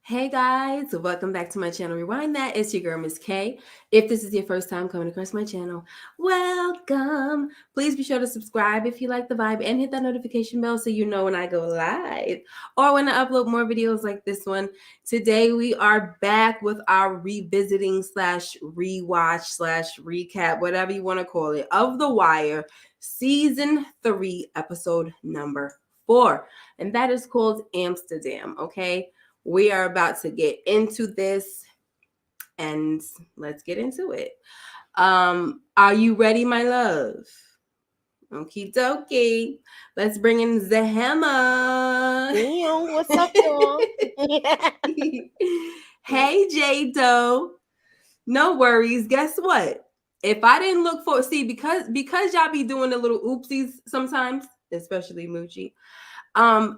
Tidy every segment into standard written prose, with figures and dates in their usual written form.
Hey guys, welcome back to my channel. Rewind that. It's your girl, Miss K. If this is your first time coming across my channel, welcome. Please be sure to subscribe if you like the vibe and hit that notification bell so you know when I go live or when I upload more videos like this one. Today we are back with our revisiting slash rewatch slash recap, whatever you want to call it, of The Wire, season 3, episode number 4. And that is called Amsterdam, okay? We are about to get into this and let's get into it. Are you ready, my love? Okie dokie. Let's bring in Zahema. Damn, what's up, y'all? Hey, J-Do. No worries. Guess what? If I didn't look for because y'all be doing the little oopsies sometimes, especially Moochie. I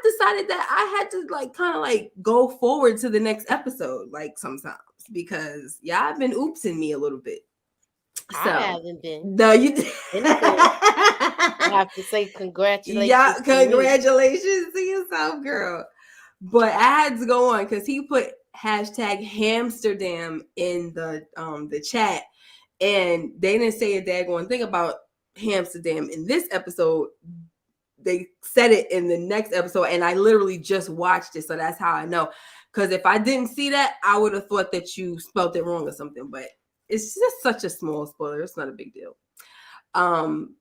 decided that I had to kind of go forward to the next episode sometimes because y'all have been oopsing me a little bit. I So haven't been. no, you Anything. I have to say congratulations. Yeah, to me. congratulations to yourself, girl. But I had to go on because he put hashtag Hamsterdam in the chat, and they didn't say a daggone thing about Hamsterdam in this episode. They said it in the next episode, and I literally just watched it, so that's how I know. Because if I didn't see that, I would have thought that you spelled it wrong or something. But it's just such a small spoiler; it's not a big deal.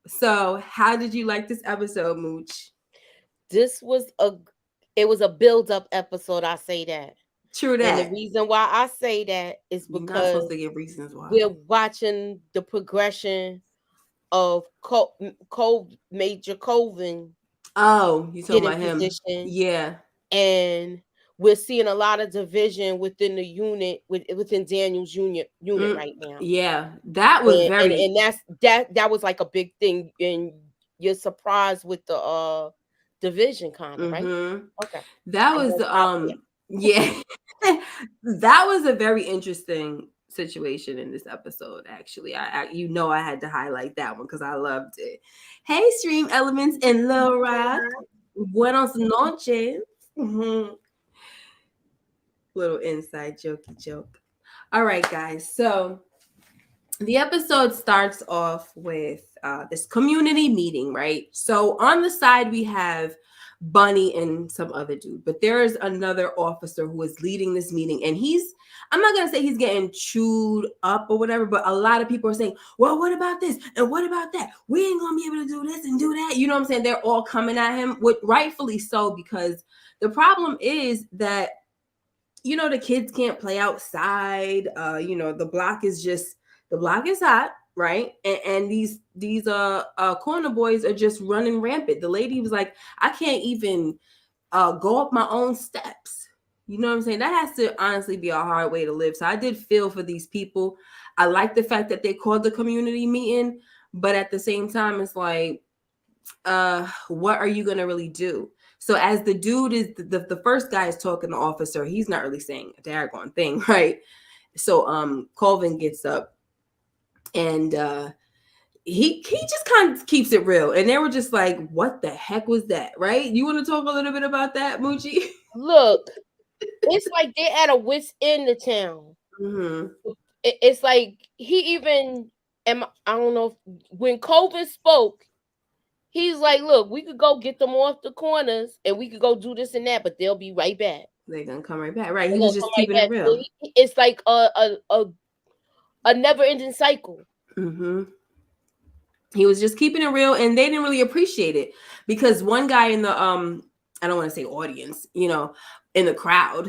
So how did you like this episode, Mooch? This was a build-up episode. I say that. True that. And the reason why I say that is You're not because supposed to give reasons why. we're watching the progression of Major Colvin. Oh, you talking about him? Position, Yeah. And we're seeing a lot of division within the unit, within Daniel's unit right now. Yeah, that was and that was like a big thing, and you're surprised with the division kind of right. Okay, that was yeah. That was a very interesting situation in this episode. Actually, I I had to highlight that one because I loved it. Hey, Stream Elements and Lil Rock, buenos noches. Little inside jokey joke. All right, guys. So the episode starts off with this community meeting, right? So on the side we have Bunny and some other dude, but there is another officer who is leading this meeting, and I'm not gonna say he's getting chewed up or whatever, but a lot of people are saying, well, what about this and what about that? We ain't gonna be able to do this and do that. You know what I'm saying? They're all coming at him, with rightfully so, because the problem is that the kids can't play outside. The block is hot, right? And these corner boys are just running rampant. The lady was like, I can't even go up my own steps. You know what I'm saying? That has to honestly be a hard way to live. So I did feel for these people. I like the fact that they called the community meeting, but at the same time, it's like, what are you gonna really do? So as the dude is the first guy is talking to officer, he's not really saying a daggone thing, right? So Colvin gets up and he just kind of keeps it real. And they were just like, what the heck was that? Right? You want to talk a little bit about that, Moochie? Look, it's like they're at a wit's end of town. It's like he even I don't know when Colvin spoke, he's like, look, we could go get them off the corners and we could go do this and that, but they'll be right back. They're gonna come right back. Right. He was just keeping it real. So it's like a never-ending cycle. He was just keeping it real, and they didn't really appreciate it because one guy in the I don't want to say audience, in the crowd,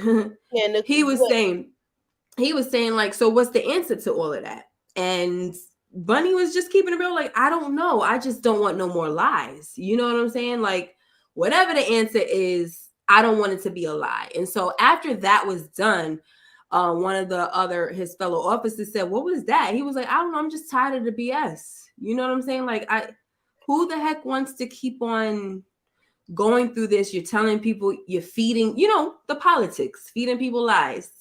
he was saying like, so what's the answer to all of that? And Bunny was just keeping it real, like, I don't know. I just don't want no more lies. You know what I'm saying? Like, whatever the answer is, I don't want it to be a lie. And so after that was done, one of his fellow officers said, what was that? He was like, I don't know. I'm just tired of the BS. You know what I'm saying? Like, who the heck wants to keep on going through this? You're telling people, you're feeding, the politics, feeding people lies,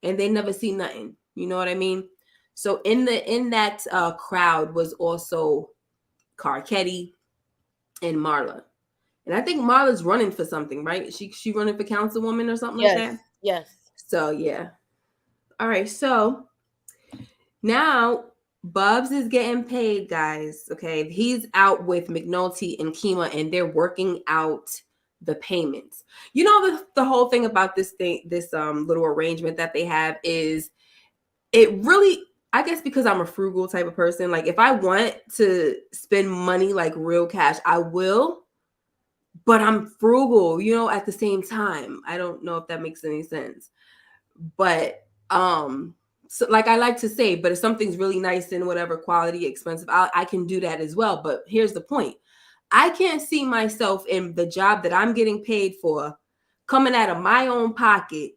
and they never see nothing. You know what I mean? So in that crowd was also Cuddy and Marla. And I think Marla's running for something, right? She running for councilwoman or something like that. Yes. So yeah. All right. So now Bubs is getting paid, guys. Okay. He's out with McNulty and Kima, and they're working out the payments. You know, the whole thing about this little arrangement that they have is it really, I guess because I'm a frugal type of person, like if I want to spend money like real cash, I will. But I'm frugal, at the same time. I don't know if that makes any sense. But so like I like to say, but if something's really nice and whatever quality, expensive, I can do that as well. But here's the point. I can't see myself in the job that I'm getting paid for coming out of my own pocket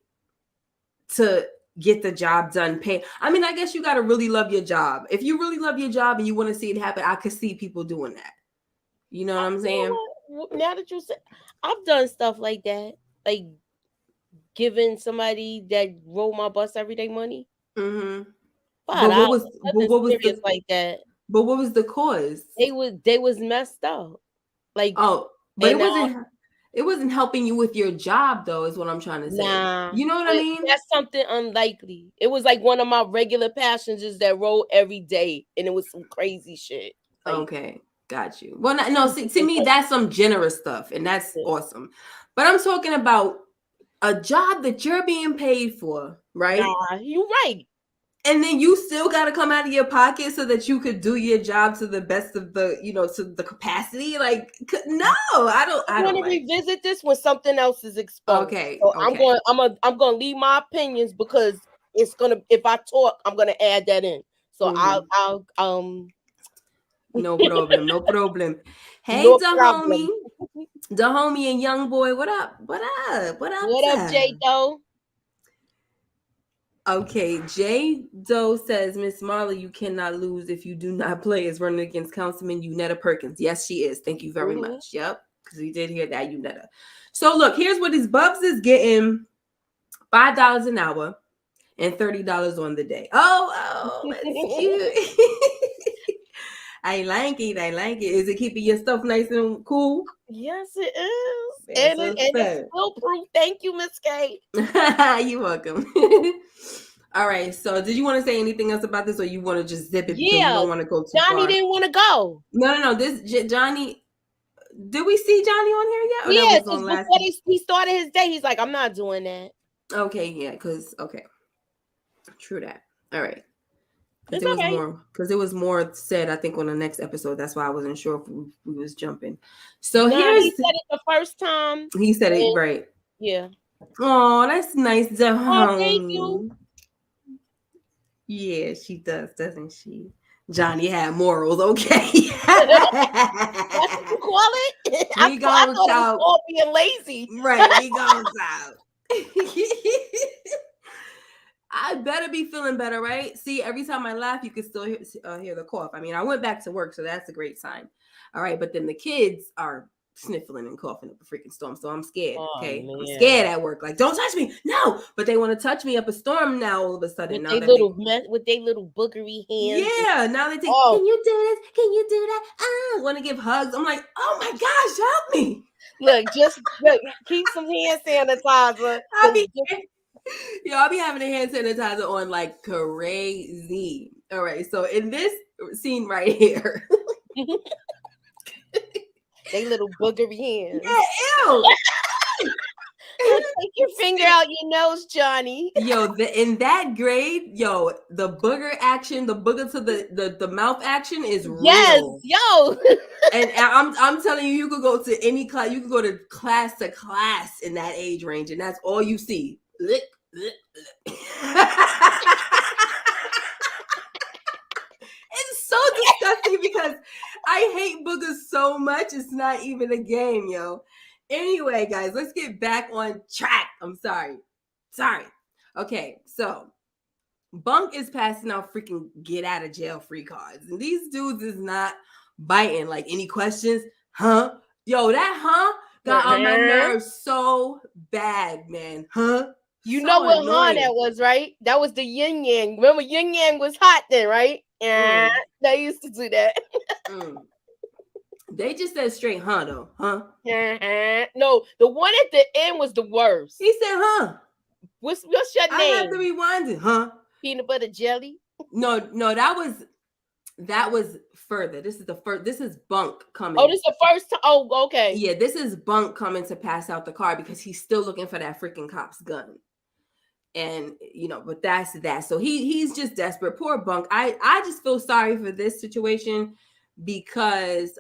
to get the job done paid. I mean, I guess you got to really love your job. If you really love your job and you want to see it happen, I could see people doing that. You know what I'm saying? Now that you said, I've done stuff like that, like giving somebody that rode my bus every day money. Mm-hmm. But what was like that? But what was the cause? They was messed up. Like but it wasn't helping you with your job though, is what I'm trying to say. Nah, you know what I mean? That's something unlikely. It was like one of my regular passengers that rode every day, and it was some crazy shit. Like, okay, got you. Well, no, see, to me that's some generous stuff, and that's awesome. But I'm talking about a job that you're being paid for, right? Nah, you're right. And then you still got to come out of your pocket so that you could do your job to the best of the, to the capacity. Like, no, I don't want to revisit this when something else is exposed. Okay. So okay. I'm going to leave my opinions because it's going to, if I talk, I'm going to add that in. So I'll no problem. No problem. Hey, no the homie and young boy. What up? What up? What up? What up, J Doe? Okay, J Doe says, Miss Marla, you cannot lose if you do not play as running against Councilman Unetta Perkins. Yes, she is. Thank you very much. Yep, because we did hear that, Unetta. So look, here's what his Bubs is getting: $5 an hour and $30 on the day. Oh, that's cute. I like it. Is it keeping your stuff nice and cool? Yes, it is. And it's still proof. Thank you, Miss K. You're welcome. All right. So did you want to say anything else about this, or you want to just zip it because you don't want to go too Johnny far? didn't want to go. No. This Johnny. Did we see Johnny on here yet? Or yes, that was on before he started his day, he's like, I'm not doing that. Okay, yeah, true that. All right. Because there was more said, I think, on the next episode. That's why I wasn't sure if we was jumping. So he said it the first time. He said it right. Yeah. Oh, that's nice. Oh, thank you. Yeah, she does, doesn't she? Johnny had morals, okay. That's what you call it? I thought it was all being lazy. Right, he goes out. I better be feeling better, right? See, every time I laugh, you can still hear the cough. I mean, I went back to work, so that's a great sign. All right, but then the kids are sniffling and coughing up a freaking storm, so I'm scared. Okay, man. I'm scared at work. Like, don't touch me, no! But they want to touch me up a storm now. All of a sudden, with their little boogery hands. Yeah, now they think, can you do this? Can you do that? I want to give hugs. I'm like, oh my gosh, help me! Look, keep some hand sanitizer. I'll be having a hand sanitizer on like crazy. All right, so in this scene right here, they little boogery hands. Yeah, ew. Take your finger out your nose, Johnny. Yo, in that grade, the booger action, the booger to the mouth action is real. Yes, yo. And I'm telling you, you could go to any class, you could go to class in that age range, and that's all you see. Lick, lick, lick. It's so disgusting because I hate boogers so much. It's not even a game, yo. Anyway, guys, let's get back on track. I'm sorry. Okay, so Bunk is passing out freaking get out of jail free cards. And these dudes is not biting. Like, any questions? Huh? Yo, that got on my nerves so bad, man. Huh? You so know what annoying. That was, right? That was the yin yang. Remember, yin yang was hot then, right? Yeah, they used to do that. They just said straight, huh, though, huh? No, the one at the end was the worst. He said, huh. What's your name? I had to rewind it, huh? Peanut butter jelly. No, that was further. This is the first. This is Bunk coming. Oh, this is the first time. Oh, okay. Yeah, this is Bunk coming to pass out the car because he's still looking for that freaking cop's gun. And but that's that. So he's just desperate. Poor Bunk. I just feel sorry for this situation because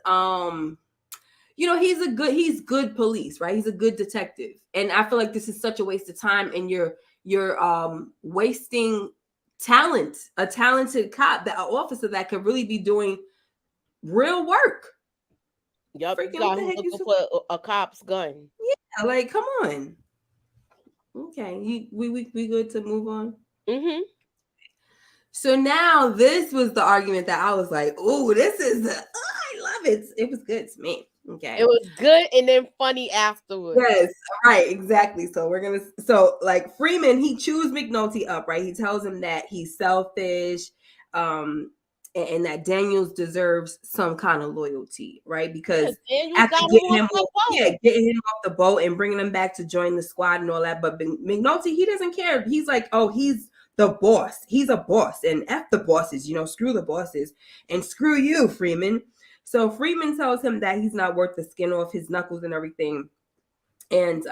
he's good police, right? He's a good detective. And I feel like this is such a waste of time, and you're wasting a talented cop, an officer that could really be doing real work. Yup, looking for a cop's gun. Yeah, like come on. Okay, we good to move on. Mm-hmm. So now this was the argument that I was like, oh, this is I love it. It was good to me. Okay. It was good and then funny afterwards. Yes, right, exactly. So like Freeman, he chews McNulty up, right? He tells him that he's selfish, and that Daniels deserves some kind of loyalty, right? Because after getting him off the boat and bringing him back to join the squad and all that, but McNulty, he doesn't care. He's like, oh, he's the boss. He's a boss, and F the bosses, screw the bosses, and screw you, Freeman. So Freeman tells him that he's not worth the skin off his knuckles and everything. And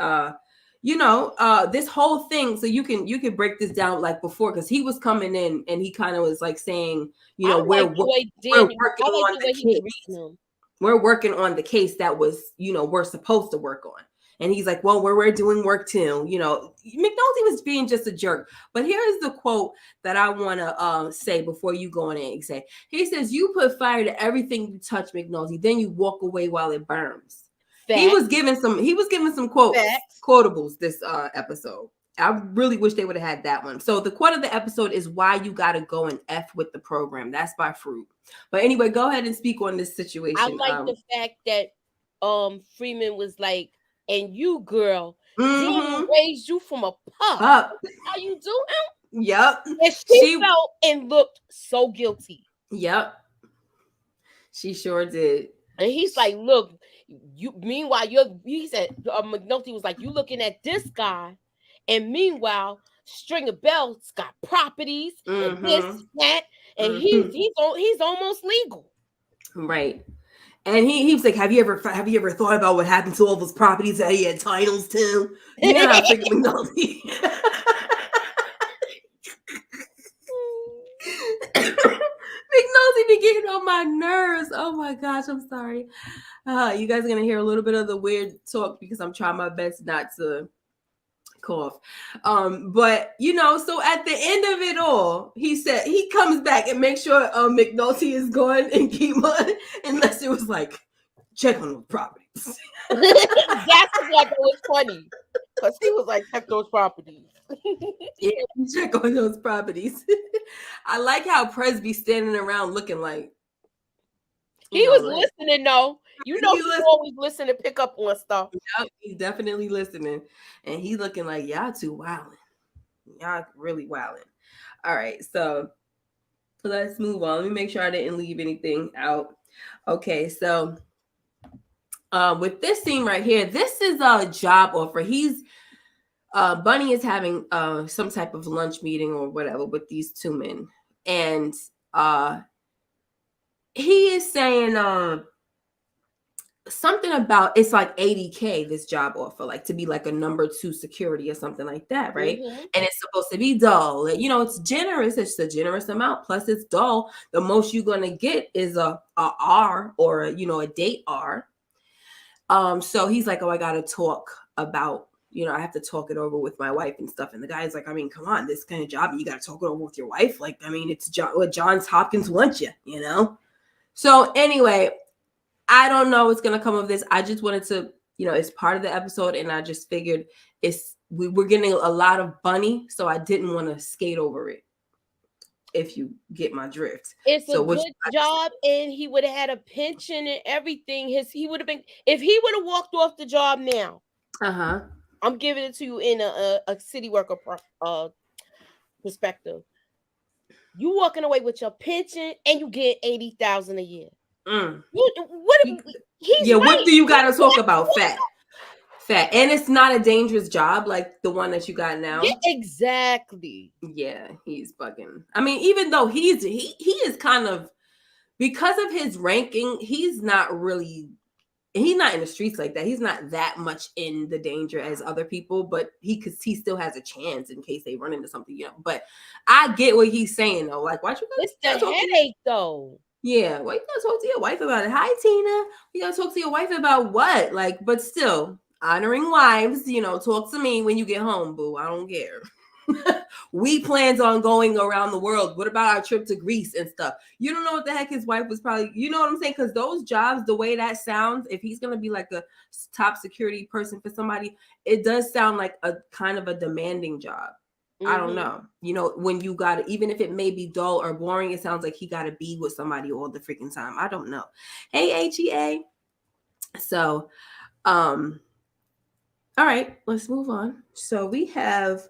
this whole thing, so you can break this down like before, because he was coming in and he kind of was like saying, we're working on the case. We're working on the case that was, we're supposed to work on. And he's like, well, we're doing work too. McNulty was being just a jerk. But here's the quote that I want to say before you go on and say. He says, you put fire to everything you touch, McNulty. Then you walk away while it burns. Facts. He was giving some quotables this episode. I really wish they would have had that one. So the quote of the episode is why you got to go and F with the program. That's by Fruit. But anyway, go ahead and speak on this situation. I like the fact that Freeman was like, and you, girl, Daniel raised you from a pup. How you doing? Yep. And she felt and looked so guilty. Yep. She sure did. And he's like, look, he said, McNulty was like, you looking at this guy, and meanwhile, Stringer Bell's got properties and this, that, and he's almost legal. Right. And he was like, have you ever thought about what happened to all those properties that he had titles to? Yeah, freaking McNulty. McNulty be getting on my nerves. Oh my gosh, I'm sorry. You guys are gonna hear a little bit of the weird talk because I'm trying my best not to cough. But so at the end of it all, he said he comes back and makes sure McNulty is gone and keep on, unless it was like check on those properties. That's what was funny, because he was like, check those properties. Yeah, check on those properties. I like how Presby standing around looking like he was listening though. He's always listening to pick up on stuff. Yep, he's definitely listening. And he's looking like, y'all too wilding. Y'all really wilding. All right, so let's move on. Let me make sure I didn't leave anything out. Okay, so with this scene right here, this is a job offer. Bunny is having some type of lunch meeting or whatever with these two men. And he is saying something about it's like $80K, this job offer, like to be like a number 2 security or something like that, right? And it's supposed to be dull. It's generous. It's a generous amount. Plus it's dull. The most you're gonna get is a R or a date R. So he's like, oh, I gotta talk about, I have to talk it over with my wife and stuff. And the guy's like, I mean, come on, this kind of job, you gotta talk it over with your wife. Like, I mean, it's what Johns Hopkins wants you, So anyway, I don't know what's gonna come of this. I just wanted to, it's part of the episode, and I just figured we're getting a lot of Bunny, so I didn't want to skate over it. If you get my drift, it's a good job, and he would have had a pension and everything. He would have been, if he would have walked off the job now. I'm giving it to you in a city worker perspective. You walking away with your pension and you get $80,000 a year. What? He's What right. do you got to talk about? Fat. And it's not a dangerous job like the one that you got now. Yeah, exactly. Yeah, he's bugging. I mean, even though he is kind of, because of his ranking, he's not in the streets like that. He's not that much in the danger as other people, but he still has a chance in case they run into something, But I get what he's saying though. Like, why you It's the headache though. Yeah, why you gotta talk to your wife about it? Hi, Tina. You gotta talk to your wife about what? Like, but still, honoring wives, talk to me when you get home, boo. I don't care. We plans on going around the world. What about our trip to Greece and stuff? You don't know what the heck his wife was probably, you know what I'm saying? Because those jobs, the way that sounds, if he's going to be like a top security person for somebody, it does sound like a kind of a demanding job. I don't know. When you got it, even if it may be dull or boring, it sounds like he got to be with somebody all the freaking time. I don't know. Hey, HEA. So, all right, let's move on. So we have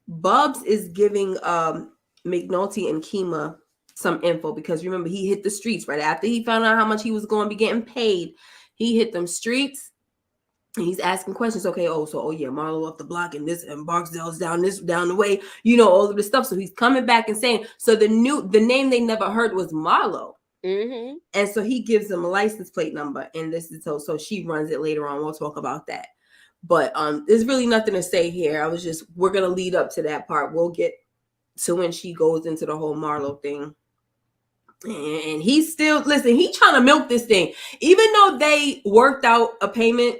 Bubs is giving McNulty and Kima some info because remember he hit the streets right after he found out how much he was going to be getting paid. He hit them streets. And he's asking questions. Okay, Marlo off the block and this and Barksdale's down the way. All of this stuff. So he's coming back and saying. So the name they never heard was Marlo. Mm-hmm. And so he gives them a license plate number, and this is so she runs it later on. We'll talk about that. But there's really nothing to say here. We're gonna lead up to that part. We'll get to when she goes into the whole Marlo thing. And he's still he's trying to milk this thing. Even though they worked out a payment,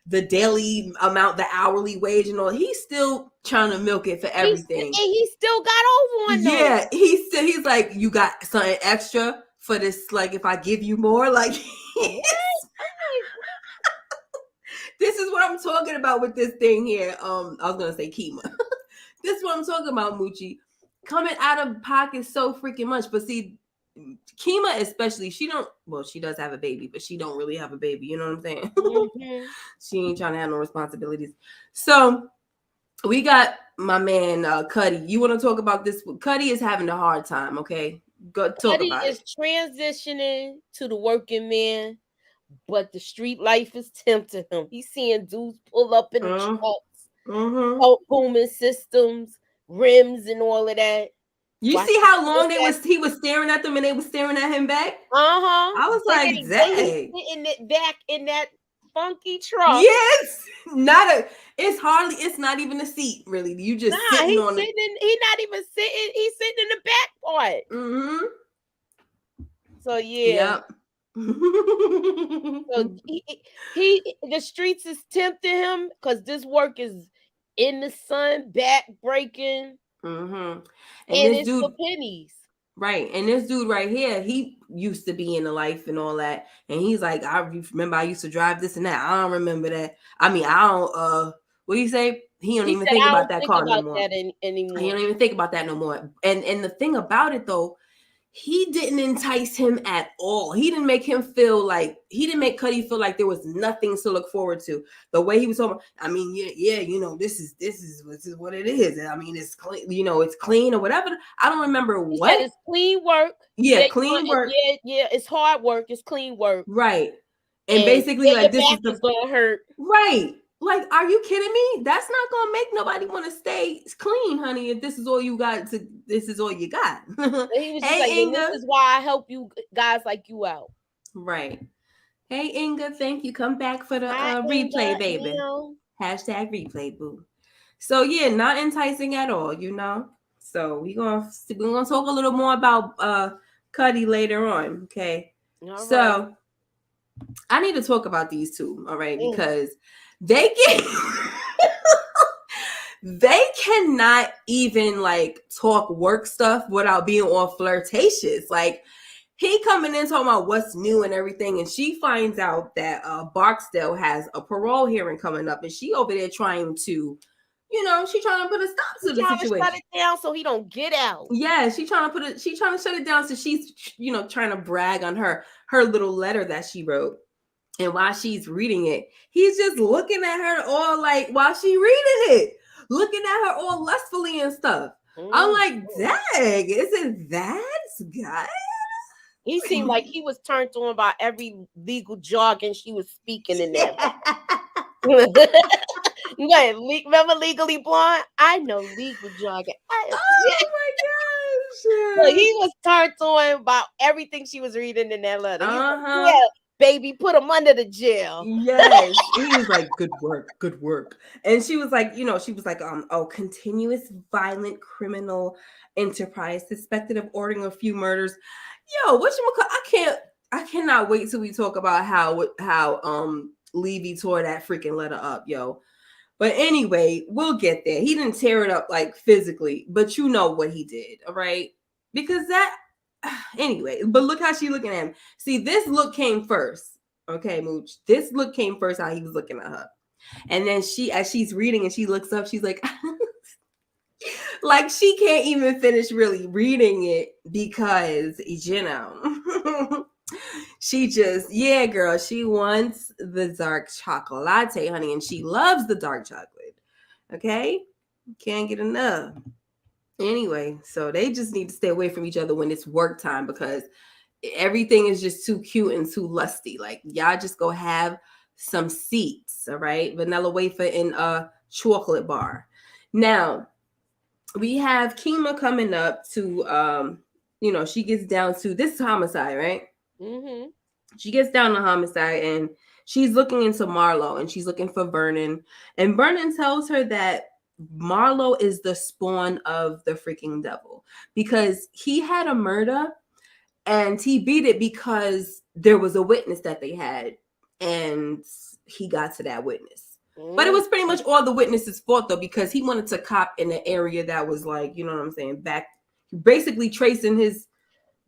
the daily amount, the hourly wage and all, he's still trying to milk it for everything. And he still got over on them. Yeah, he's like, you got something extra for this, like if I give you more, like this is what I'm talking about with this thing here. I was gonna say Kima. This is what I'm talking about, Moochie. Coming out of pocket so freaking much. But see, Kima especially, she does have a baby, but she don't really have a baby. You know what I'm saying? Mm-hmm. She ain't trying to have no responsibilities. So we got my man Cuddy. You want to talk about this? Cuddy is having a hard time. Okay, go talk Cuddy about it. Cuddy is transitioning to the working man, but the street life is tempting him. He's seeing dudes pull up in the trucks, booming systems, rims, and all of that. You see how long he was staring at them and they were staring at him back? I was like, dang. Sitting back in that funky truck. Yes. It's not even a seat, really. You just sitting on it. He's not even sitting, he's sitting in the back part. Mm-hmm. So yeah. Yep. So the streets is tempting him because this work is in the sun, back breaking. Mm-hmm. And it's for pennies. Right. And this dude right here, he used to be in the life and all that. And he's like, I remember I used to drive this and that. I don't remember that. I mean, I don't what do you say? He don't even think about that car no more. He don't even think about that no more. And the thing about it though, he didn't entice him at all. He didn't make Cuddy feel like there was nothing to look forward to. The way he was talking, I mean, this is what it is. I mean, it's clean, it's clean or whatever. I don't remember what. It's clean work. Yeah, clean work. Yeah, it's hard work. It's clean work. Right. And basically, like this is gonna hurt. Right. Like, are you kidding me? That's not gonna make nobody want to stay clean, honey. If this is all you got, this is all you got. He was just like, this is why I help you guys like you out. Right. Hey, Inga, thank you. Come back for the replay, baby. Hashtag replay, boo. So yeah, not enticing at all, So we're gonna talk a little more about Cuddy later on. Okay. All so right. I need to talk about these two, all right, because they cannot even like talk work stuff without being all flirtatious. Like he coming in talking about what's new and everything, and she finds out that Barksdale has a parole hearing coming up, and she over there trying to, she's trying to put a stop to the situation. Shut it down so he don't get out. Yeah, she's trying to shut it down. So she's, trying to brag on her little letter that she wrote. And while she's reading it, he's just looking at her all like, while she reading it, looking at her all lustfully and stuff. I'm like, dang, isn't that guy? He seemed like he was turned on by every legal jargon she was speaking in there. Remember Legally Blonde? I know legal jargon. Oh my gosh. So he was turned on about everything she was reading in that letter. Uh-huh. Yeah, baby, put him under the jail. Yes. He was like, good work. And she was like, continuous violent criminal enterprise suspected of ordering a few murders. Yo, I cannot wait till we talk about how Levy tore that freaking letter up, yo. But anyway, we'll get there. He didn't tear it up like physically, but you know what he did, all right? Because anyway, but look how she's looking at him. See, this look came first. Okay, Mooch. This look came first, how he was looking at her. And then as she's reading and she looks up, she's like, like she can't even finish really reading it because, she just, girl, she wants the dark chocolate, honey, and she loves the dark chocolate. Okay? Can't get enough. Anyway, so they just need to stay away from each other when it's work time because everything is just too cute and too lusty. Like, y'all just go have some seats, all right? Vanilla wafer in a chocolate bar. Now, we have Kima coming up to, she gets down to, this is homicide, right? Mm-hmm. She gets down to homicide and she's looking into Marlo and she's looking for Vernon. And Vernon tells her that Marlo is the spawn of the freaking devil because he had a murder and he beat it because there was a witness that they had and he got to that witness. But it was pretty much all the witnesses' fault though, because he wanted to cop in an area that was like, you know what I'm saying, back basically tracing his.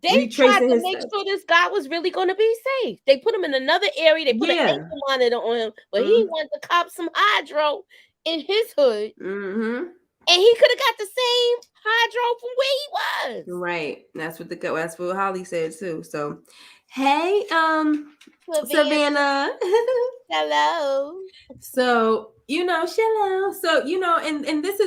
They tried to make sure this guy was really going to be safe. They put him in another area. They put an ankle monitor on him, but he wanted to cop some hydro in his hood. Mm-hmm. And he could have got the same hydro from where he was. Right. That's what Holly said too. So, hey, Savannah. Hello. So, shallow. So, and this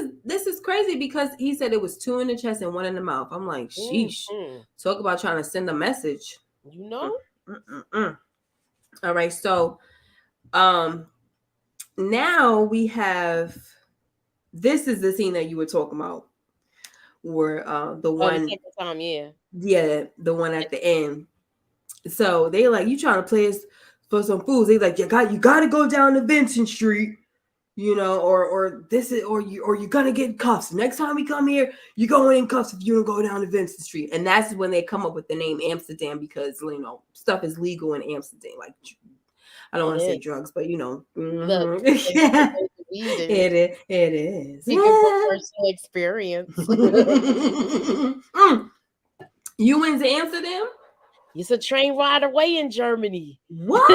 is crazy because he said it was 2 in the chest and 1 in the mouth. I'm like, sheesh. Mm-hmm. Talk about trying to send a message. All right. So, now we have, this is the scene that you were talking about where the one, the time, the one at the end. So they like, you trying to play us for some fools. They like, you got to go down to Vincent Street, or you're gonna get cuffs. Next time we come here, you're going in cuffs if you don't go down to Vincent Street. And that's when they come up with the name Amsterdam because stuff is legal in Amsterdam. Like, I don't want to say drugs, but Look, it is. Speaking from personal experience. You went to Amsterdam? It's a train ride away in Germany. What?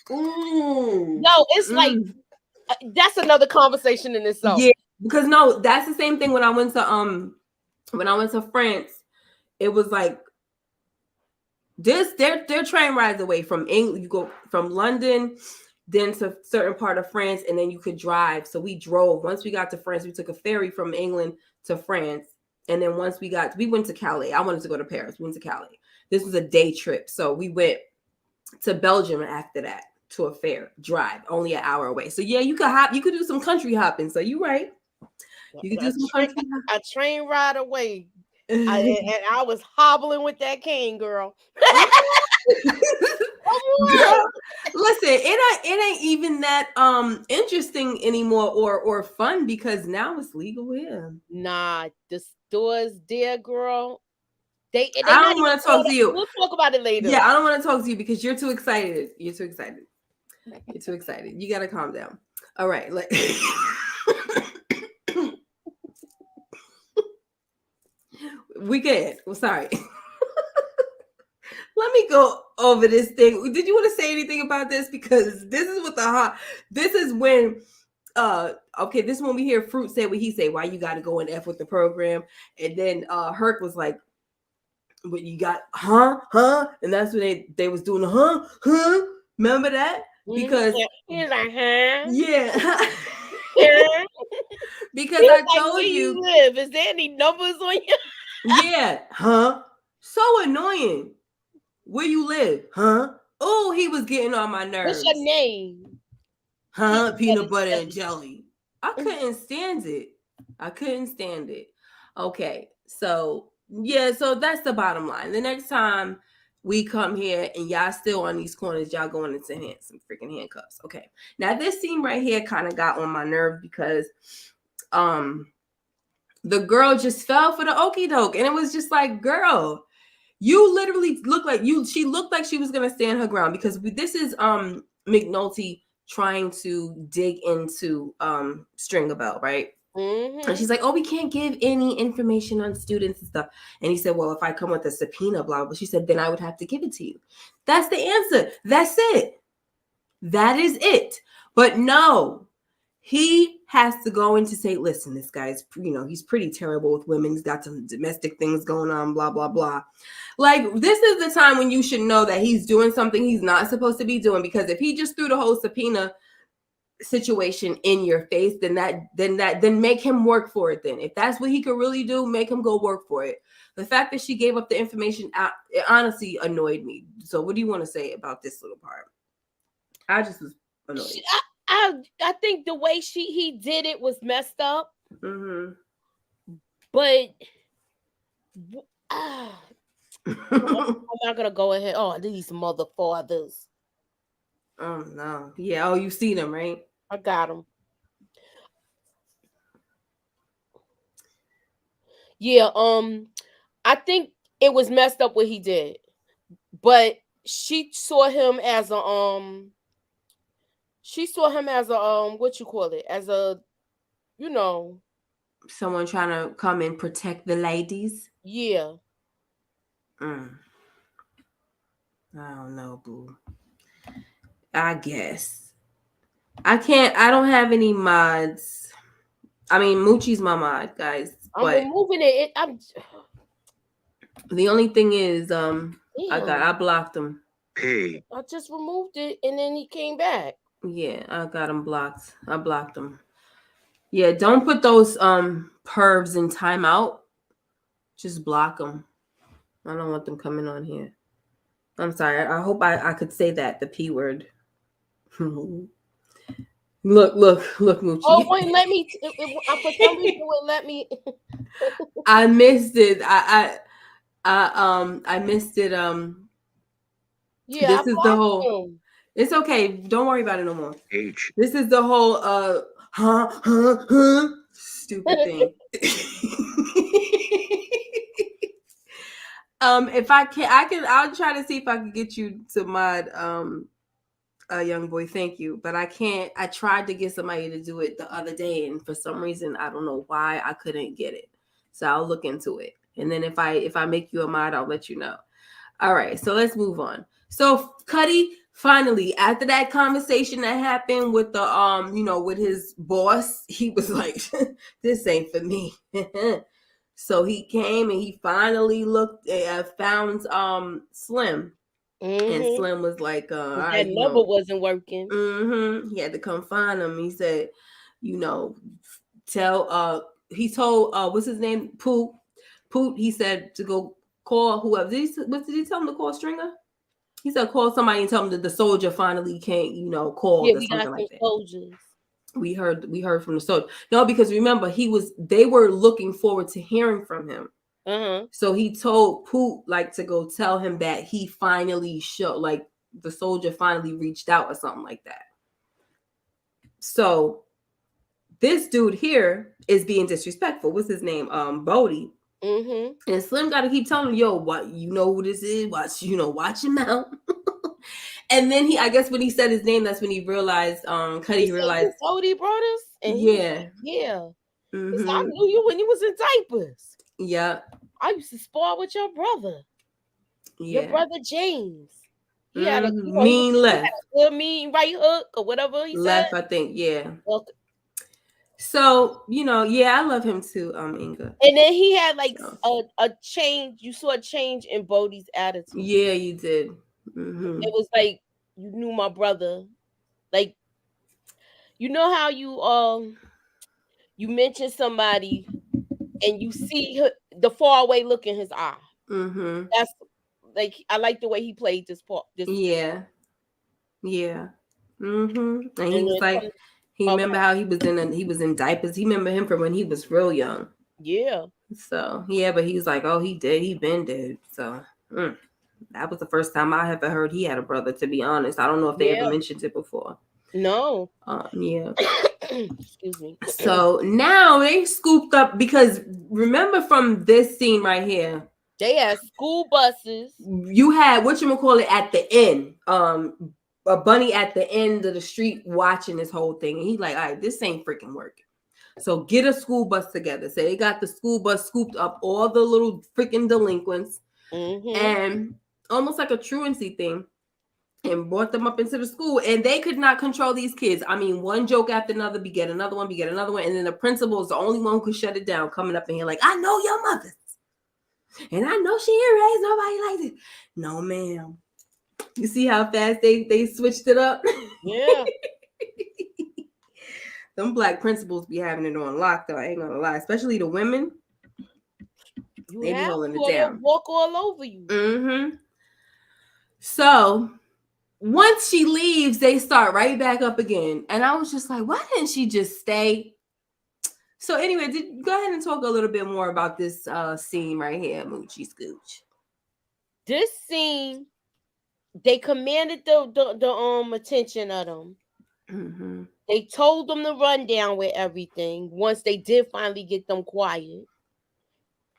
No, it's like that's another conversation in itself. Yeah, because no, that's the same thing when I went to France. It was like their train rides away from England. You go from London, then to a certain part of France, and then you could drive. So we drove. Once we got to France, we took a ferry from England to France. And then once we went to Calais. I wanted to go to Paris. We went to Calais. This was a day trip. So we went to Belgium after that to a fair drive, only an hour away. So yeah, you could do some country hopping. So you're right. You could do some country hopping. A train ride away. And I was hobbling with that cane, girl. Girl, listen, it ain't even that interesting anymore or fun because now it's legal here. Nah, the stores there, girl. I don't want to talk to you. We'll talk about it later. Yeah, I don't want to talk to you because you're too excited. You're too excited. You gotta calm down. All right, we good. Well, sorry. Let me go over this thing. Did you want to say anything about this? Because this is when this is when we hear Fruit say what he say, why you got to go and F with the program. And then Herc was like, what you got, huh? And that's when they was doing the huh? Remember that? Because he's like, huh? Yeah. Because I told you. Live. Is there any numbers on you? Yeah, huh? So annoying. Where you live? Huh? Oh, he was getting on my What's nerves. your name? Huh? Peanut butter and jelly. I couldn't stand it. I couldn't stand it. Okay. So, yeah, so that's the bottom line. The next time we come here and y'all still on these corners, y'all going into some freaking handcuffs. Okay. Now this scene right here kind of got on my nerve because the girl just fell for the okie doke. And it was just like, girl, you literally look like she looked like she was gonna stand her ground, because this is McNulty trying to dig into Stringer Bell, right? And she's like, oh, we can't give any information on students and stuff. And he said, well, if I come with a subpoena, blah, blah. She said, then I would have to give it to you. That's the answer. That's it. That is it. But no, he has to go in to say, listen, this guy's, he's pretty terrible with women. He's got some domestic things going on, blah, blah, blah. Like, this is the time when you should know that he's doing something he's not supposed to be doing, because if he just threw the whole subpoena situation in your face, then make him work for it. Then if that's what he could really do, make him go work for it. The fact that she gave up the information out, it honestly annoyed me. So what do you want to say about this little part? I just was annoyed. I think the way he did it was messed up. But I'm not gonna go ahead. Oh, these mother fathers. Oh no. Yeah, oh, you see them, right? I got them. Yeah, I think it was messed up what he did. But she saw him as a what you call it? As a, someone trying to come and protect the ladies. Yeah. I don't know, boo. I guess. I don't have any mods. I mean, Moochie's my mod, guys. I'm removing it. The only thing is, I blocked him. Hey. I just removed it and then he came back. Yeah, I got him blocked. I blocked him. Yeah, don't put those pervs in timeout. Just block them. I don't want them coming on here. I'm sorry. I hope I could say that, the P word. Look, Moochie. Oh, wait, let me. For some reason, it let me. I missed it. I missed it. Yeah, this is the whole. Him. It's okay. Don't worry about it no more. This is the whole stupid thing. If I'll try to see if I can get you to mod young boy, thank you, but I can't. I tried to get somebody to do it the other day, and for some reason I don't know why I couldn't get it. So I'll look into it, and then if I make you a mod, I'll let you know. All right, so let's move on. So Cuddy finally, after that conversation that happened with the with his boss, he was like, this ain't for me. So he came and he finally found Slim. And Slim was like, that number wasn't working. He had to come find him. He said, he told what's his name? Poot, he said to go call whoever. What did he tell him to call? Stringer? He said call somebody and tell him that the soldier finally came, called or something like that. Soldiers. We heard from the soldier. No, because remember, they were looking forward to hearing from him. So he told Poot to go tell him that he finally the soldier finally reached out or something like that. So this dude here is being disrespectful. What's his name? Bodie. And Slim got to keep telling him, yo, what, who this is? Watch him out. And then I guess when he said his name, that's when he realized, Cuddy realized. Bodie brought us? And yeah. I knew you when you was in diapers. Yeah. I used to spar with your brother. Yeah. Your brother James. He had a mean left. Had a good mean right hook or whatever he left, said. I think, yeah. Okay. So, I love him too, Inga. And then he had a change. You saw a change in Bodie's attitude. Yeah, you did. It was like you knew my brother. Like, how you mention somebody and you see the far away look in his eye. That's like I like the way he played this part. This Yeah. Yeah. And he and was then like, he remember how he was in diapers. He remember him from when he was real young. yeah. So yeah, but he was like, oh, he did. He been dead. So that was the first time I ever heard he had a brother. To be honest, I don't know if they ever Yeah. mentioned it before. No. Yeah. Excuse me. So now they scooped up because remember from this scene right here, They had school buses. you had whatchamacallit at the end, a bunny at the end of the street watching this whole thing, and he's like, all right, this ain't freaking working. So get a school bus together. So they got the school bus scooped up all the little freaking delinquents, and almost like a truancy thing, and brought them up into the school, and they could not control these kids. I mean, one joke after another, beget another one, and then the principal is the only one who could shut it down, coming up in here like, I know your mother, and I know she ain't raised nobody like this. No, ma'am. You see how fast they switched it up? Yeah. Them black principals be having it on lock, though. I ain't gonna lie, especially the women. They be holding it down. Walk all over you. So once she leaves, they start right back up again, and I was just like, why didn't she just stay? So anyway, go ahead and talk a little bit more about this scene right here, Moochie Scooch. This scene, they commanded the attention of them. They told them to run down with everything once they did finally get them quiet.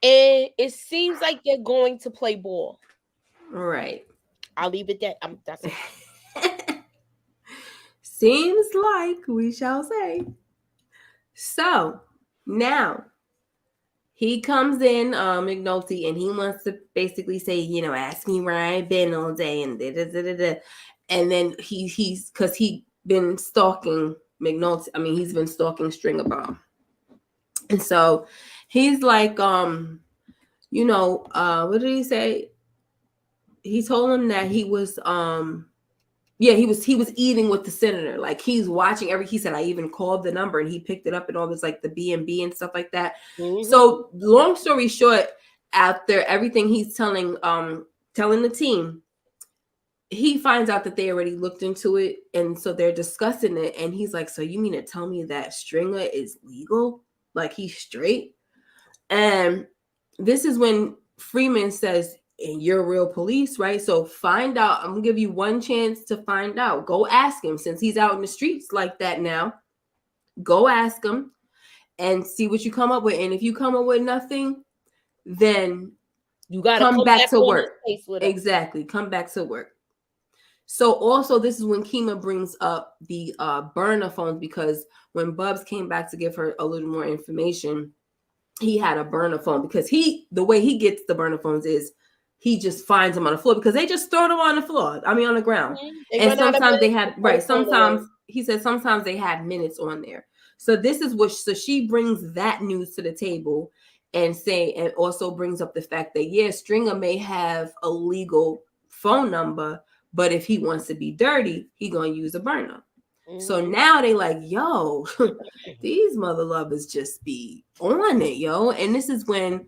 And it seems like they're going to play ball. Right. I'll leave it that. That's it. Seems like, we shall say. So now he comes in, McNulty, and he wants to basically say, ask me where I've been all day, and da-da-da-da-da. And then he's because he been stalking McNulty. I mean, he's been stalking Stringer Ball. And so he's like, what did he say? He told him that he was, he was eating with the senator. Like, he's watching he said, I even called the number and he picked it up and all this, like the B&B and stuff like that. So long story short, after everything he's telling the team, he finds out that they already looked into it, and so they're discussing it, and he's like, so you mean to tell me that Stringer is legal? Like, he's straight? And this is when Freeman says, and you're real police, right? So find out. I'm gonna give you one chance to find out. Go ask him, since he's out in the streets like that now. Go ask him and see what you come up with. And if you come up with nothing, then you gotta come back to work. Exactly. Come back to work. So also, this is when Kima brings up the burner phones, because when Bubs came back to give her a little more information, he had a burner phone, because the way he gets the burner phones is he just finds them on the floor, because they just throw them on the floor. I mean, on the ground. And sometimes they have, sometimes he said sometimes they have minutes on there. So this is so she brings that news to the table and also brings up the fact that, Stringer may have a legal phone number, but if he wants to be dirty, he gonna use a burner. So now they like, yo, these mother lovers just be on it, yo. And this is when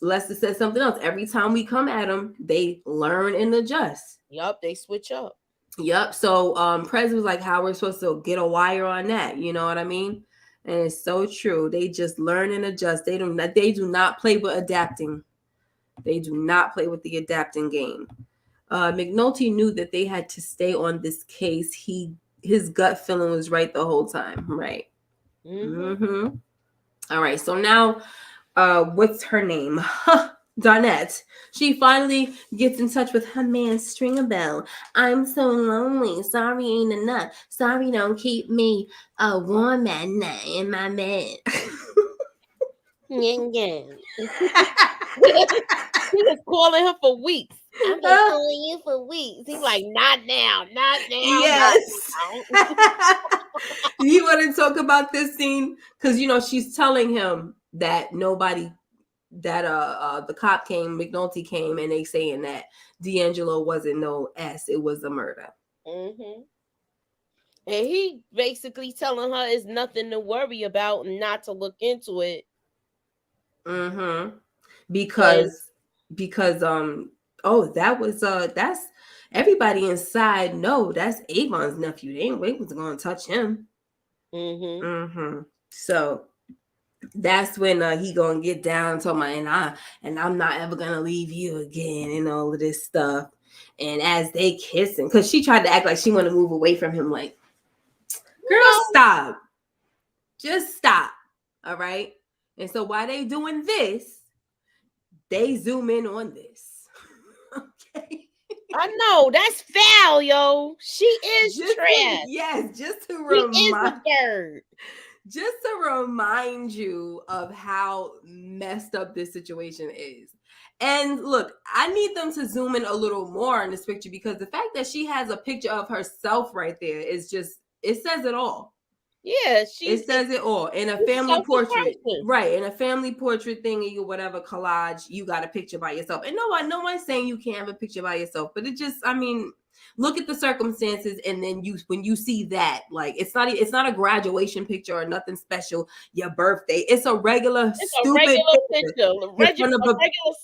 Lester said something else. Every time we come at them, they learn and adjust. Yup, they switch up. Yup. So Prez was like, how we're supposed to get a wire on that. You know what I mean? And it's so true. They just learn and adjust. They do not play with adapting. They do not play with the adapting game. McNulty knew that they had to stay on this case. His gut feeling was right the whole time, right? All right, so now, what's her name? Darnette. She finally gets in touch with her man, Stringer Bell. I'm so lonely. Sorry ain't enough. Sorry don't keep me warm at night in my bed. He was calling her for weeks. I've been calling you for weeks. He's like, not now. Yes. You want to talk about this scene? Because, she's telling him that the cop came, McNulty came, and they saying that D'Angelo wasn't no S, it was a murder. And he basically telling her it's nothing to worry about and not to look into it. Because because that's everybody inside. No, that's Avon's nephew. They ain't gonna touch him. So that's when he gonna get down to my and I'm not ever gonna leave you again and all of this stuff. And as they kissing, because she tried to act like she want to move away from him, like, girl, stop, just stop. All right. And so while they doing this, they zoom in on this. Okay. I know that's foul, yo. She is trash. Yes, just to remind you of how messed up this situation is. And look, I need them to zoom in a little more in this picture, because the fact that she has a picture of herself right there is just, it says it all. Yeah, it says it all. In a family portrait, right? In a family portrait thingy or whatever collage, you got a picture by yourself. And no one's saying you can't have a picture by yourself, but it just, I mean, look at the circumstances, and then when you see that, like, it's not a graduation picture or nothing special. Your birthday, it's a regular stupid picture, a regular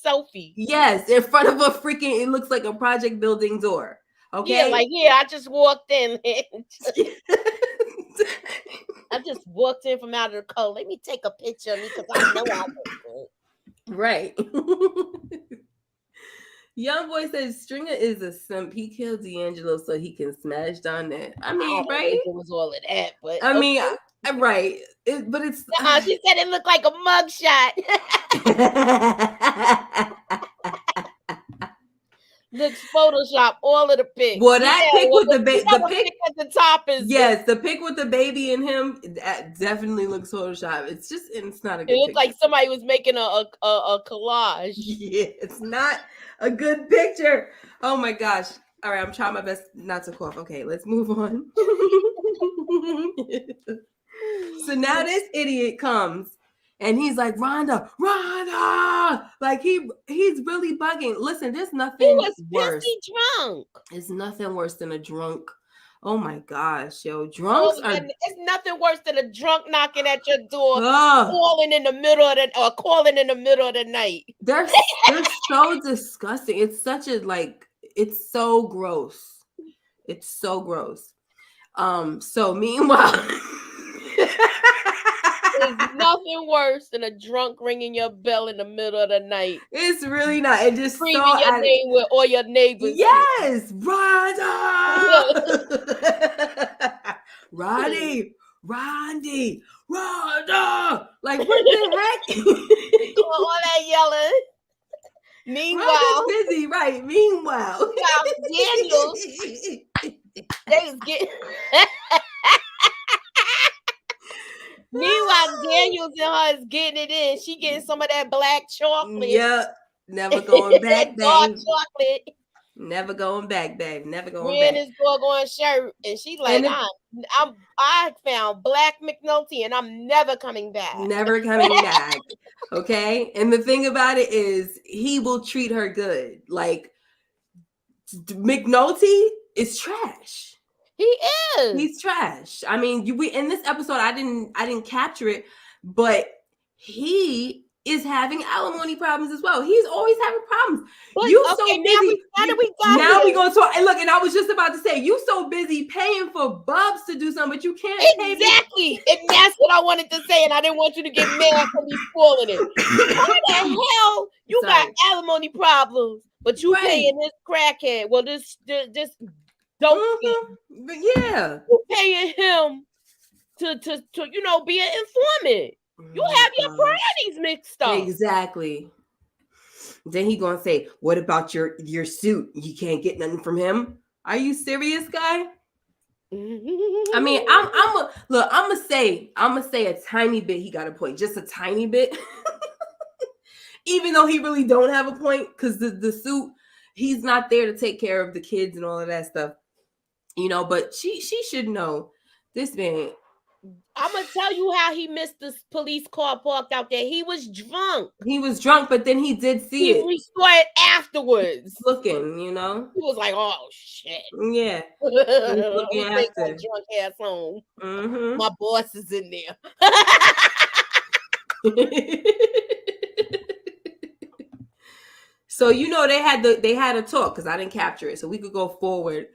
selfie. Yes, in front of a freaking, it looks like a project building door. Okay, I just walked in. I just walked in from out of the cold. Let me take a picture of me because I know I look good. Right. Young boy says Stringer is a simp. He killed D'Angelo so he can smash down that. I mean, right? It was all of that, but I mean, right. But it's. She said it looked like a mugshot. Looks Photoshop all of the pics. Well, that pic with the pic at the top is the pic with the baby and him. That definitely looks Photoshop. It's just, it's not a good. It looks like somebody was making a collage. Yeah, it's not a good picture. Oh my gosh! All right, I'm trying my best not to cough. Okay, let's move on. So now this idiot comes. And he's like, Rhonda, like he's really bugging. Listen, there's nothing he was worse. Drunk. It's nothing worse than a drunk. Oh my gosh, yo, drunks are. It's nothing worse than a drunk knocking at your door, calling in the middle of the night. They're so disgusting. It's such a it's so gross. It's so gross. So meanwhile. There's nothing worse than a drunk ringing your bell in the middle of the night. It's really not. It just screaming your name with all your neighbors. Yes, Rhonda, Roddy, Rhonda. Like, what the heck? All that yelling. Meanwhile, busy, right? Meanwhile, Daniels, they was getting. Meanwhile, Daniels and her is getting it in. She getting some of that black chocolate. Yep. Never going back, babe. Dark chocolate. Never going back, babe. Never going back. Wearing his doggone shirt. And she like, I found Black McNulty and I'm never coming back. Never coming back. Okay? And the thing about it is he will treat her good. Like, McNulty is trash. He is. He's trash. I mean, we in this episode, I didn't capture it, but he is having alimony problems as well. He's always having problems. But, you so busy. Now we're gonna talk. And look, and I was just about to say, you so busy paying for Bubs to do something, but you can't exactly. And that's what I wanted to say, and I didn't want you to get mad for me spoiling it. How the hell you got alimony problems, but you paying this crackhead? Well, this. But yeah, you're paying him to be an informant. You have your priorities mixed up. Exactly. Then he gonna say, "What about your suit? You can't get nothing from him. Are you serious, guy?" I mean, I'm gonna say a tiny bit. He got a point, just a tiny bit. Even though he really don't have a point, because the suit, he's not there to take care of the kids and all of that stuff. But she should know this man. I'm gonna tell you how he missed this police car parked out there. He was drunk. But then he did see it. He saw it afterwards. Looking, He was like, "Oh shit." Yeah. Looking after. Drunk ass home. Mm-hmm. My boss is in there. So they had a talk because I didn't capture it, so we could go forward.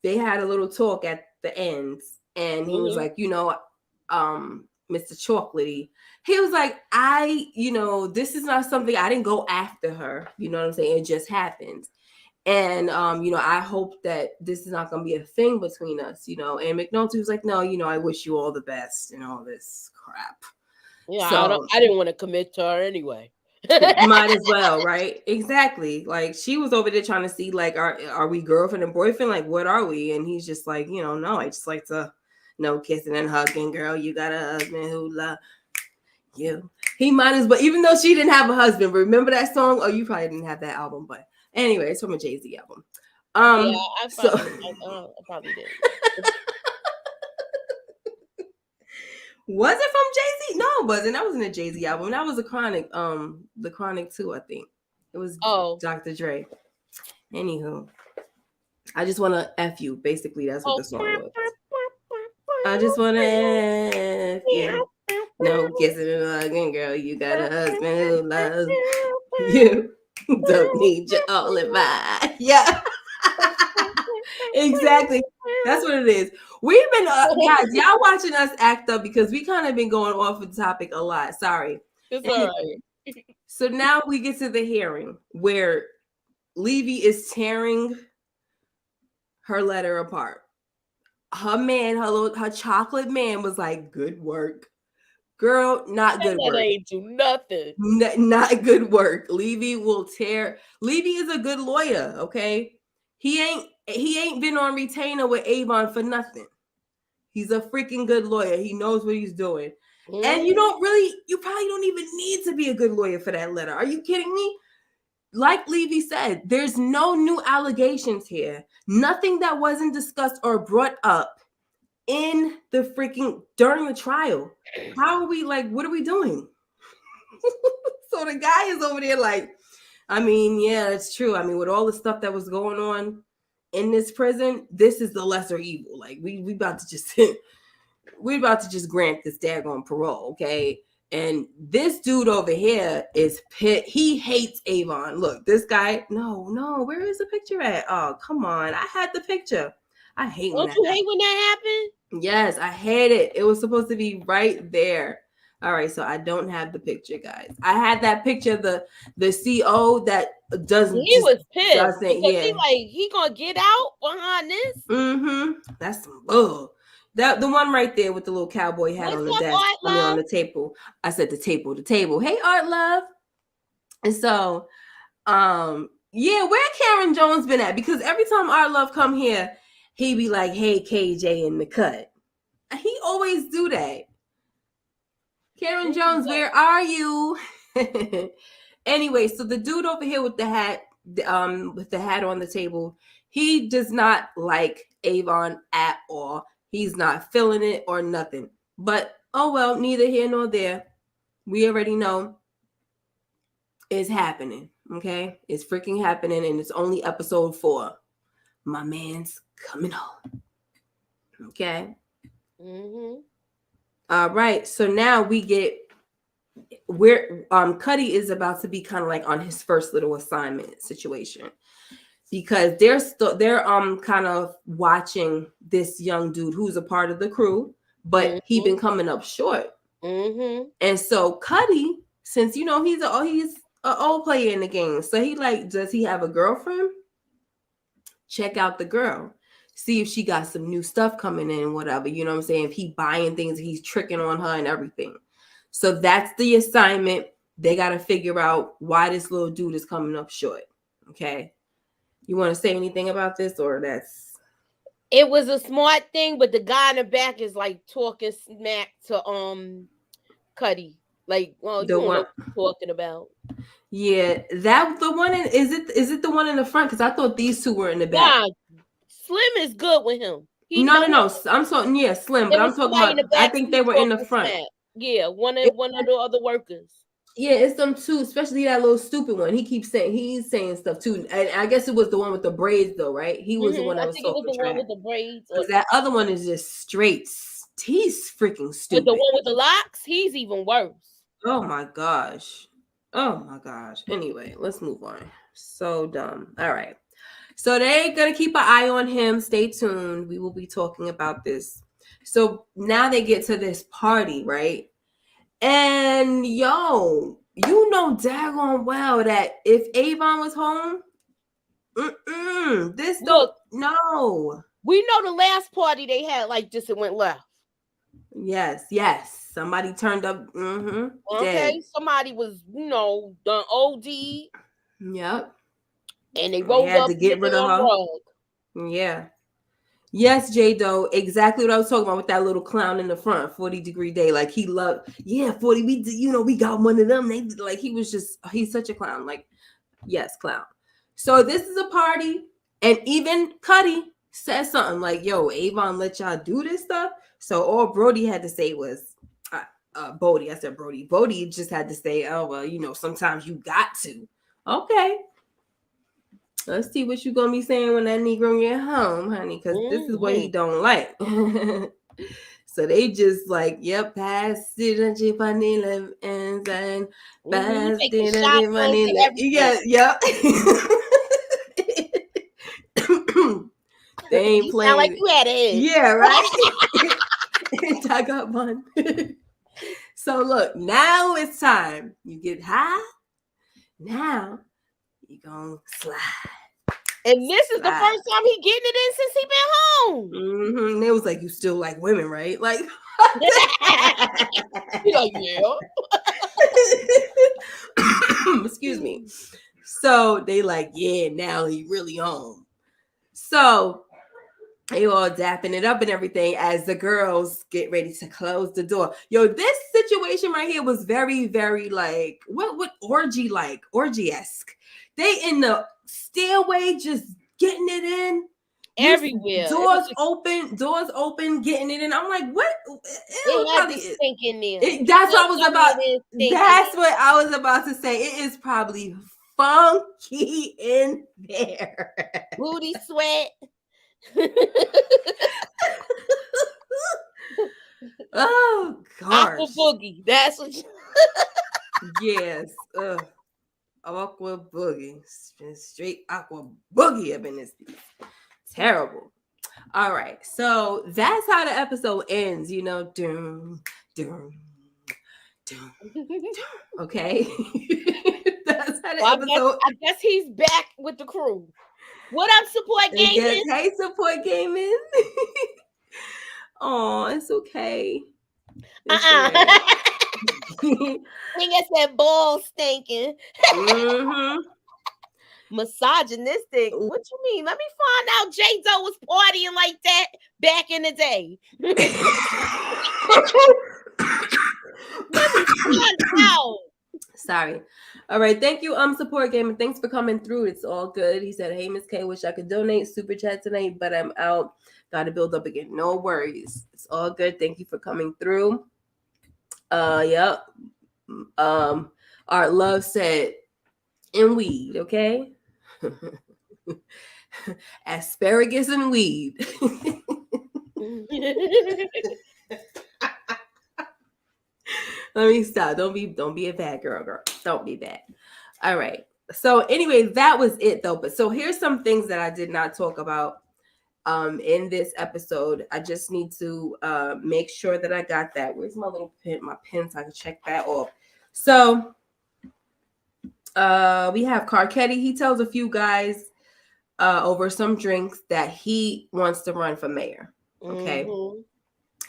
They had a little talk at the end, and he was like, Mr. Chocolatey, he was like, this is not something, I didn't go after her. You know what I'm saying? It just happened. And, I hope that this is not going to be a thing between us, and McNulty was like, no, I wish you all the best and all this crap. Yeah, so, I didn't want to commit to her anyway. Might as well, right? Exactly. Like, she was over there trying to see, like, are we girlfriend and boyfriend? Like, what are we? And he's just like, no, I just like to, kissing and hugging. Girl, you got a husband who love you. He might as well, even though she didn't have a husband. Remember that song? Oh, you probably didn't have that album, but anyway, it's from a Jay-Z album. Yeah, I probably did. Was it from Jay-Z? No, it wasn't. That wasn't a Jay-Z album. That was a Chronic, the Chronic 2, I think. It was Dr. Dre. Anywho, I just want to F you. Basically, that's what the song was. I just want to F you. No kissing and hugging, girl. You got a husband who loves you. Don't need your all in my. Yeah. Exactly. That's what it is. We've been, guys, y'all watching us act up because we kind of been going off the topic a lot. Sorry. It's all right. So now we get to the hearing where Levy is tearing her letter apart. Her man, her chocolate man was like, good work. Girl, not good work. Ain't do nothing. Not good work. Levy will tear. Levy is a good lawyer, okay? He ain't been on retainer with Avon for nothing. He's a freaking good lawyer. He knows what he's doing. Mm-hmm. And you probably don't even need to be a good lawyer for that letter. Are you kidding me? Like Levy said, there's no new allegations here. Nothing that wasn't discussed or brought up in the freaking during the trial. How are we what are we doing? So the guy is over there like, I mean, yeah, it's true. I mean, with all the stuff that was going on in this prison, this is the lesser evil. Like we about to just grant this daggone parole, okay? And this dude over here is pit. He hates Avon. Look, this guy. No, where is the picture at? Oh, come on. I had the picture. I hate when that happens. Don't you hate when that happened? Yes, I hate it. It was supposed to be right there. All right, so I don't have the picture, guys. I had that picture, the CO that doesn't. He was pissed. He gonna get out behind this. Mm-hmm. That's some bull. The one right there with the little cowboy hat on the desk, on the table. I said the table. Hey, Art Love. And so, where Karen Jones been at? Because every time Art Love come here, he be like, hey, KJ in the cut. He always do that. Karen Jones, where are you? Anyway, so the dude over here with the hat on the table, he does not like Avon at all. He's not feeling it or nothing. But, oh well, neither here nor there. We already know it's happening, okay? It's freaking happening, and it's only episode 4. My man's coming home. Okay? Mm-hmm. All right, so now we get where Cuddy is about to be kind of like on his first little assignment situation. Because they're kind of watching this young dude who's a part of the crew, but he been coming up short. Mm-hmm. And so Cuddy, since he's an old player in the game, so he does he have a girlfriend? Check out the girl, see if she got some new stuff coming in, whatever. You know what I'm saying? If he buying things, he's tricking on her and everything. So that's the assignment. They got to figure out why this little dude is coming up short. Okay. You want to say anything about this, or that's? It was a smart thing, but the guy in the back is like talking smack to Cuddy. Like, well, you know what I'm talking about. Yeah, that the one in is it the one in the front? Because I thought these two were in the back. Nah, Slim is good with him. No. I'm talking Slim, but I'm talking about. I think they were in the front. Smack. Yeah, one of the other workers. Yeah, it's them two, especially that little stupid one. He's saying stuff too, and I guess it was the one with the braids, though, right? He was the one that was talking trash. One with the braids. Because that other one is just straight. He's freaking stupid. But the one with the locks, he's even worse. Oh my gosh. Anyway, let's move on. So dumb. All right. So they're going to keep an eye on him. Stay tuned. We will be talking about this. So now they get to this party, right? And yo, you know daggone well that if Avon was home, this Look, no. We know the last party they had like this, it went left. Yes. Somebody turned up. Okay, dead. somebody was, done OD. Yep. And they rolled had up to get rid of her. Rug. Yeah. Yes, J-Do, exactly what I was talking about with that little clown in the front, 40-degree day. Like he loved, 40. We got one of them. They like he's such a clown. Like, yes, clown. So this is a party, and even Cuddy said something like, "Yo, Avon let y'all do this stuff." So all Brody had to say was, Bodie. I said Brody. Bodie just had to say, "Oh well, sometimes you got to." Okay. Let's see what you gonna be saying when that Negro get home, honey, because this is what he don't like. So they just like, yep, pass it and chip on the left and pass it and chip on the left. Yeah, yep. They ain't you playing. Sound like you had it. Yeah, right. I got one. So look, now it's time. You get high. Now you gonna slide. And this is the first time he getting it in since he been home. Mm-hmm. And it was like, you still like women, right? Like, you like, yeah. Excuse me. So they like, yeah, now he really home. So they all dapping it up and everything as the girls get ready to close the door. Yo, this situation right here was very, very like, what orgy-esque. They in the stairway just getting it in. Everywhere. Doors open, getting it in. I'm like, what? It had to stink in there. That's what I was about to say. It is probably funky in there. Booty sweat. Oh gosh. Aqua boogie. That's what yes. Aqua boogie. Straight aqua boogie up in this. Terrible. All right. So that's how the episode ends, Doom. Okay. That's how the episode. I guess he's back with the crew. What up, support gaming? Hey, support gaming. Oh, it's okay. He gets that ball stinking. Mm-hmm. Misogynistic. What you mean? Let me find out J-Do was partying like that back in the day. Let me find out. Sorry. All right. Thank you, support gaming. Thanks for coming through. It's all good. He said, "Hey, Miss K, wish I could donate super chat tonight, but I'm out. Got to build up again. No worries. It's all good. Thank you for coming through." Yep. Art Love said, "And weed, okay." Asparagus and weed. Let me stop. Don't be a bad girl. Don't be bad. All right. So anyway, that was it though. But so here's some things that I did not talk about in this episode. I just need to make sure that I got that. Where's my little pen? My pen, so I can check that off. So we have Carcetti. He tells a few guys over some drinks that he wants to run for mayor. Okay. Mm-hmm.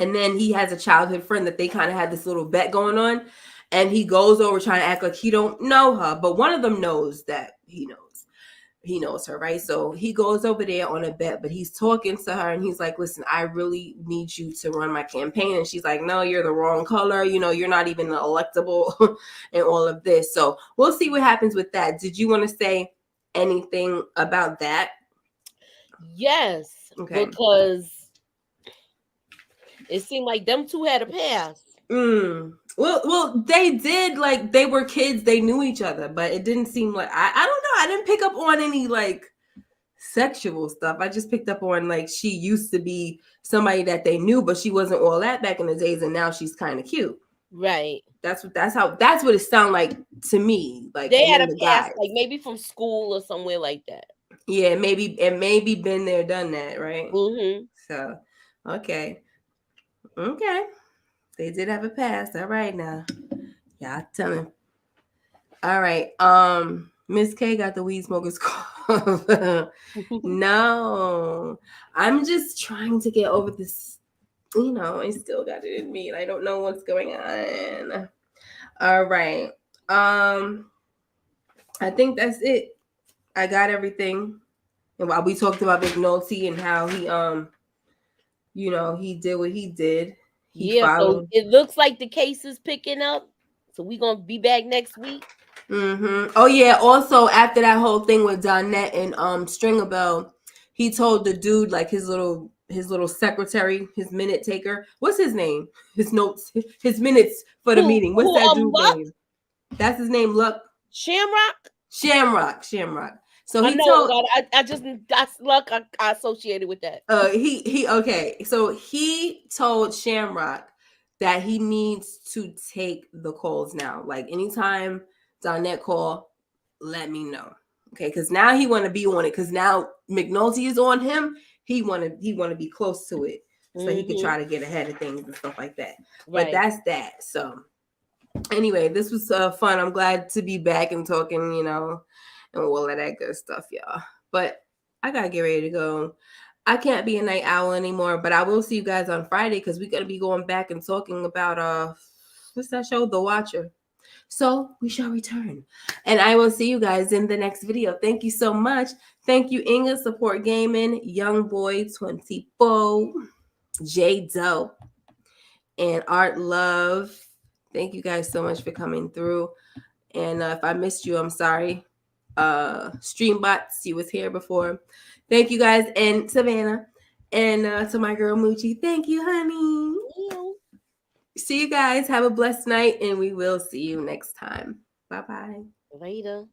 And then he has a childhood friend that they kind of had this little bet going on. And he goes over trying to act like he don't know her. But one of them knows that he knows. He knows her, right? So he goes over there on a bet, but he's talking to her and he's like, "Listen, I really need you to run my campaign." And she's like, "No, you're the wrong color. You're not even electable and all of this." So we'll see what happens with that. Did you want to say anything about that? Yes. Okay. Because it seemed like them two had a pass. Well, they did, like, they were kids, they knew each other, but it didn't seem like I don't know. I didn't pick up on any like sexual stuff. I just picked up on like she used to be somebody that they knew, but she wasn't all that back in the days, and now she's kind of cute. Right. That's what it sounded like to me. Like, They and had then a the pass, guys. like maybe from school or somewhere like that. Yeah, maybe been there, done that, right? Mm-hmm. So, okay. They did have a pass. All right now. Y'all tell me. All right. Miss K got the weed smokers cough. No. I'm just trying to get over this. I still got it in me and I don't know what's going on. All right. I think that's it. I got everything. And while we talked about McNulty and how he did what he did. He Yeah, so followed. it looks like the case is picking up. So we're gonna be back next week. Oh yeah. Also, after that whole thing with Donette and Stringer Bell, he told the dude, like, his little secretary, his minute taker. What's his name? His notes, his minutes for the meeting. What's that dude's Luck? name? That's his name. Luck. Shamrock. Shamrock. So I he know. told. I just that's Luck. I associated with that. He okay. So he told Shamrock that he needs to take the calls now. Like, anytime Donette call, let me know. Okay, because now he want to be on it. Because now McNulty is on him. He want to be close to it, so he could try to get ahead of things and stuff like that. Right. But that's that. So anyway, this was fun. I'm glad to be back and talking, and all of that good stuff, y'all. But I gotta get ready to go. I can't be a night owl anymore, but I will see you guys on Friday because we're gonna be going back and talking about what's that show? The Watcher. So we shall return. And I will see you guys in the next video. Thank you so much. Thank you, Inga, Support Gaming, Young Boy 24, J Doe, and Art Love. Thank you guys so much for coming through. And if I missed you, I'm sorry. Streambots, she was here before. Thank you guys, and Savannah, and to my girl Moochie. Thank you, honey. See you guys. Have a blessed night, and we will see you next time. Bye-bye. Later.